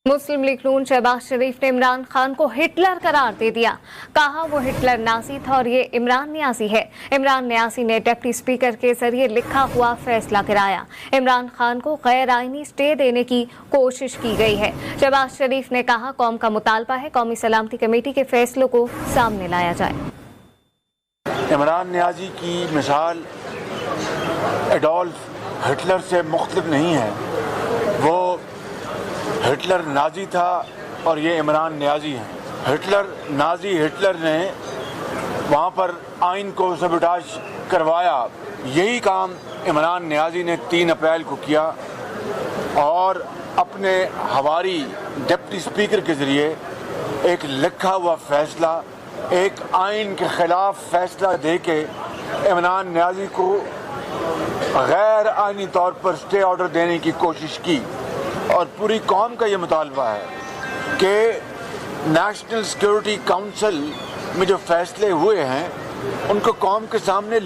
मुस्लिम league नून शहबाज शरीफ ने इमरान खान को Hitler करार दे दिया। कहा वो हिटलर नाजी था और ये इमरान न्याजी है। इमरान न्याजी ने डिप्टी स्पीकर के जरिए लिखा हुआ फैसला गिराया। इमरान खान को गैर आईनी स्टे देने की कोशिश की गई है। शहबाज शरीफ ने कहा कौम का मुतालबा है कौमी सलामती कमेटी के फैसलों को सामने लाया जाए। इमरान न्याजी की मिसाल एडोल्फ हिटलर से मुख्तलिफ नहीं है। वो हिटलर नाजी था और ये इमरान न्याजी हैं। हिटलर ने वहाँ पर आइन को सबटाज करवाया। यही काम इमरान न्याजी ने 3 अप्रैल को किया और अपने हवारी डिप्टी स्पीकर के ज़रिए एक लिखा हुआ फैसला, एक आइन के ख़िलाफ़ फैसला दे के इमरान न्याजी को गैर आइनी तौर पर स्टे ऑर्डर देने की कोशिश की। और पूरी कौम का ये मुतालबा है कि नेशनल सिक्योरिटी काउंसिल में जो फैसले हुए हैं उनको कौम के सामने